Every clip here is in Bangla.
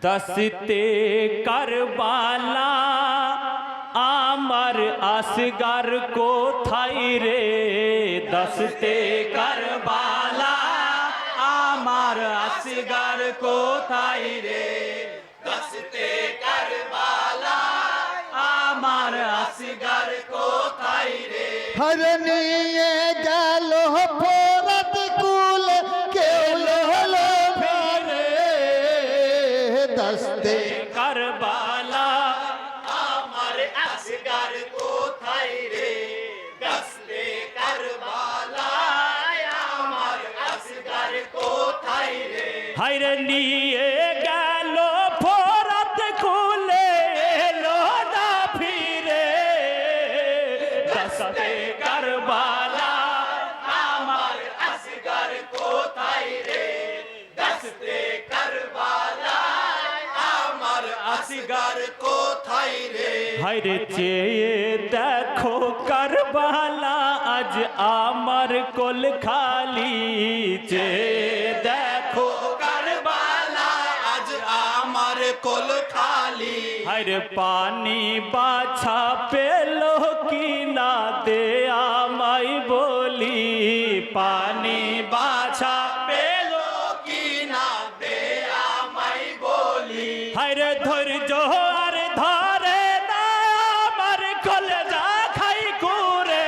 दस्ते करबाला आमार असगर कोथाय रे दस्ते करबाला आमार असगर कोथाय रे दस्ते करबाला आमार असगर कोथाय रे हर निये गलो फोरत कुल केलो फिरे दस्ते करबाला আমার আসগার কোথায় রে দস্তে কারবালায় আমার আসগার কোথায় রে হায়রে নিয়ে গেল ফোরাত খুলে এলো না ফিরে দস্তে করবালা আমার আসগার কোথায় রে দস্তে কারবালায় আমার আসগার কোথায় রে হায়রে চেয়ে দেখো করবালা আজ আমার কোল খালি চেয়ে দেখো কারবালা আজ আমার কোল খালি হায়রে পানি বাছা পেলো কি না দে আমায় বলি পানি বাছা পেলো কি না দে আমায় বলি হায়রে ধৈর্য আর ধরে না আমার কলেজা খাই করে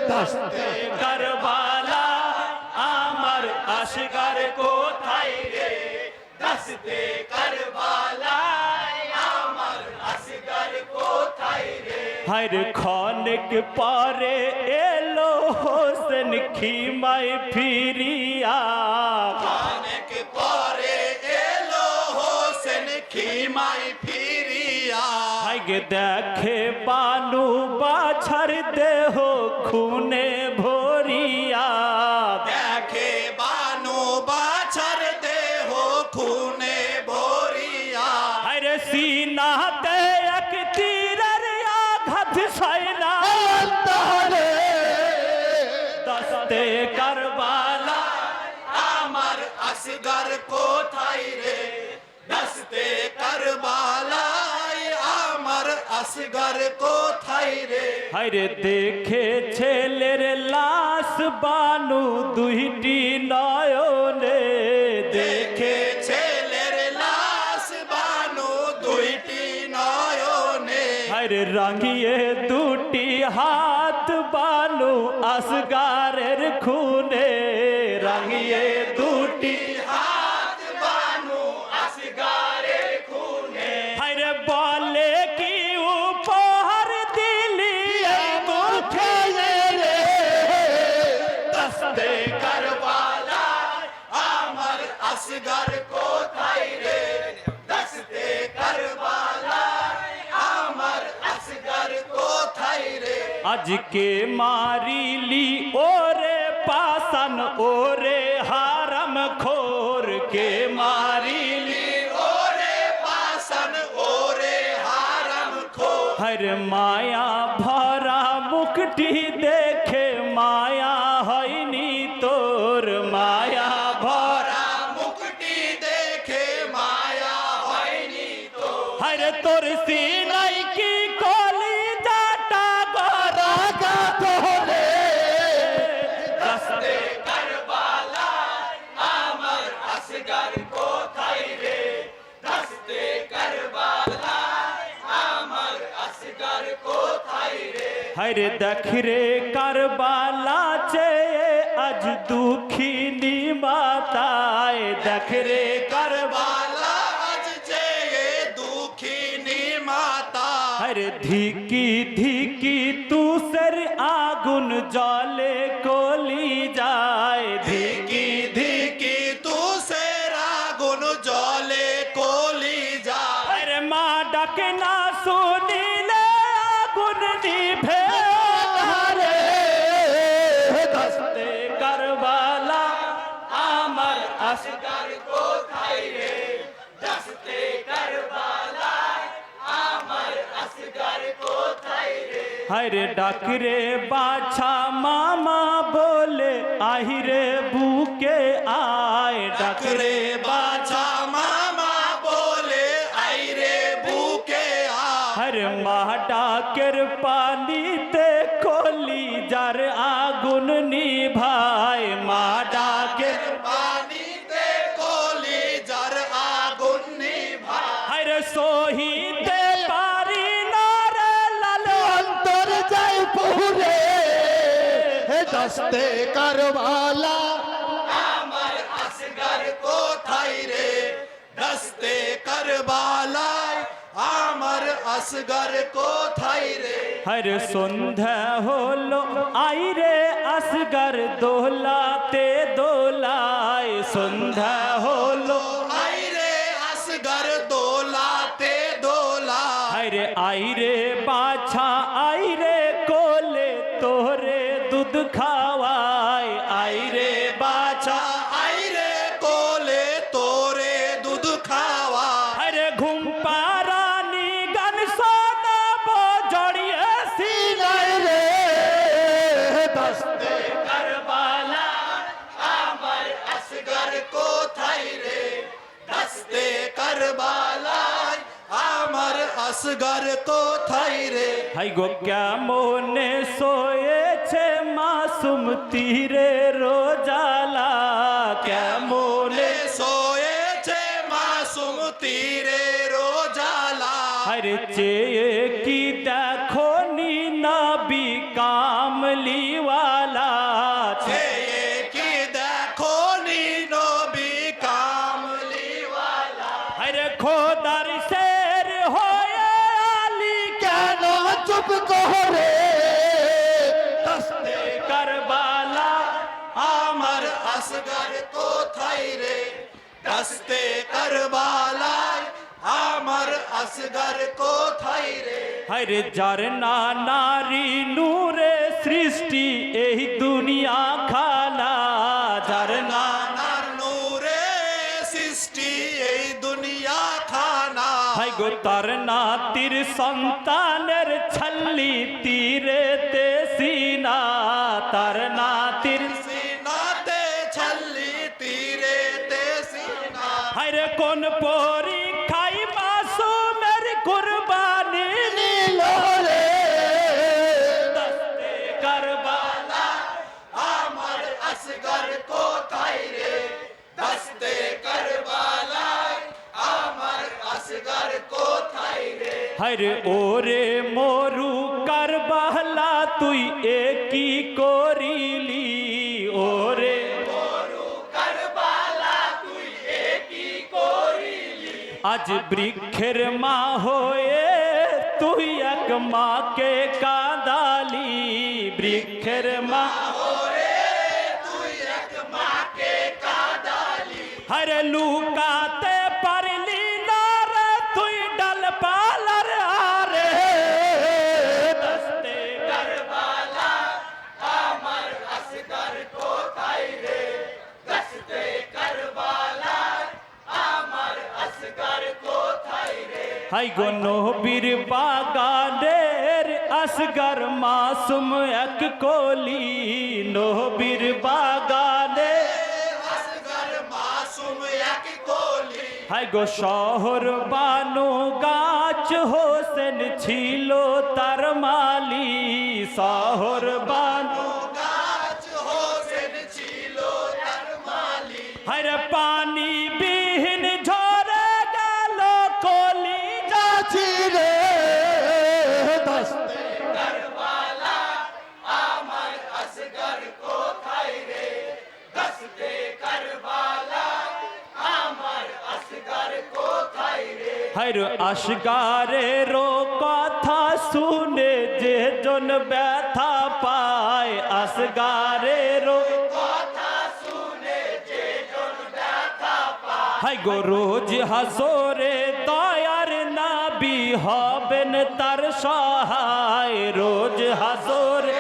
दस्ते করবালা আমার আসগার কোথায় রে দস্তে কারবালায় আমার আসগার কোথায় রে হায়রে ক্ষণিক পরে এলো হোসেন খিমায় ফিরিয়া অনেক পরে এলো হোসেন খিমাই ফিরিয়া আগে দেখে বানু বাছার দেহ খুনে ভরিয়া দেখে বানু বাছার দেহ খুনে ভরিয়া হায়রে সিনাতে এক তীরের আঘাত সাইনা দস্তে করবালা আমার আসগার কোথায় রে দস্তে কারবালায় আমার আসগার কোথায় রে হায়রে দেখে ছেলের লাশ বানু দুইটি নয়নে দেখে ছেলের লাশ বানু দুইটি নয়নে হায়রে রাঙিয়ে দুটি হাত বানু আসগারের খুনে রাঙিয়ে দুটি হাত বানু আসগারের খুনে হায়রে বলে কি উপহার দিলি এই মুখে রে দস্তে কারবালায় আমার আসগার কোথায় রে দস্তে কারবালায় আমার আসগার কোথায় রে আজকে মারিলি ওরে পাসান ওরে হারাম খোর কে মারিলি ওরে পাশান ওরে হারাম খো হরে মায়া ভরা মুখটি দেখে মায়া হয়নি তোর মায়া ভরা মুখটি দেখে মায়া হয়নি তো হরে তোর সিনাই কি কলি জাটা গরা গাথরে দস্তে কারবালায় আমার আসগার কোথায় রে দস্তে কারবালায় আমার আসগার কোথায় রে হরে দেখ রে কারবালা চেয়ে আজ দুঃখিনী মাতায় দেখ রে কারবালা আজ যে দুঃখিনী মাতা হরে ধিকি ধিকি তুসের আগুন জলে কলি যায় ধিকি ধিকি তুষের আগুন জলে কলি যায় হরে মা ডাকে না শুনিলে আগুন নিভে রে দস্তে করবালা আমার আসগার আসগার কোথায় রে দস্তে কারবালায় আমার আসগার কোথায় রে হরে ডাকরে বাছা মামা বলে আহিরে বুকে আয় ডাকরে ডাকরে বাছা মামা ডাকের পানিতে কলিজার আগুন নিভায় মা ডাকের পানিতে কলিজার আগুন নিভায় হায়রে সহিতে পারি না রে লাল অন্তর যায় পুরে দস্তে কারবালা আমার আসগর কোথায় রে দস্তে কারবালায় আমার আসগর কোথায় রে হরে সন্ধ্যা হলো আইরে আসগর দোলাতে দোলায় সন্ধ্যা হলো আইরে আসগর দোলাতে দোলা আইরে আইরে বাছা আইরে কোলে তোরে দুধ খাওয়ায় আইরে বাছা আইরে কোলে তোরে দুধ খাওয়া আইরে ঘুম পারানি গান শোনাব জড়িয়ে সিনাই রে দস্তে কারবালা আমার আসগর কোথায় রে দস্তে কারবালায় আমার আসগর কোথায় রে হাই গো কেমনে শোয়েছে মাসুম তীরে রোজালা কেমনে শোয়েছে মাসুম তীরে রোজালা হরে চেয়ে কি দেখো নি নবী কামলিওয়ালা চেয়ে কি দেখো নি নবী কামলিওয়ালা হরে খোদার শের হয়ে আলী কেন চুপ করে দস্তে কারবালা আমার আসগর কোথায় রে দস্তে কারবালায় আমার আসগর কোথায় রে হরে যার না নারী নূরে সৃষ্টি এই দুনিয়া খালা যার না নানার নূরে সৃষ্টি এই দুনিয়া খানা হাই গো তার নাতির সন্তানের ছল্লি তীরে তে সিনা তার নাতির সিনাতে ছল্লি তীরে তে সিনা হায়রে কোন পরীক্ষাই মাসুমের কুরবানি নীল রে দস্তে কারবালা আমার আসগর কোথায় রে দস্তে কারবালায় আমার আসগর কোথায় রে হায়রে ওরে মরু কারবালা তুই একই করিলি ওরে কারবালা তুই একই করিলি আজ বৃক্ষের মা হয়ে তুই এক মাকে কাঁদালি বৃক্ষের মা তুই এক মাকে কাঁদালি হরে লুকাতে পারলি না রে তুই ডাল পালার আরে দস্তে কারবালা আমার আসগর কোথায় রে দস্তে কারবালায় আমার আসগর কোথায় রে হাই গো নবীর বাগানের আসগর মাসুম এক কলি নবীর বাগানে আসগর মাসুম এক কোলি হাই গো শহর বানু গাছ হোসেন ছিল তার মালি শহর বানু গাছ হোসেন ছিল তার মালি হায়রে পানি বিহীন ঝরে গেল কলি যাচ্ছি রে দস্তে কারবালা আমার আসগর কোথায় রে দস্তে কারবালা আমার আসগর কোথায় রে হায়রে আসগারের কথা শুনে যে জন ব্যথা পায় আসগারের কথা শুনে যে জন ব্যথা পায় হাই গো রোজ হাসরে দয়ার নাবি হবেন তার সহায় রোজ হাসরে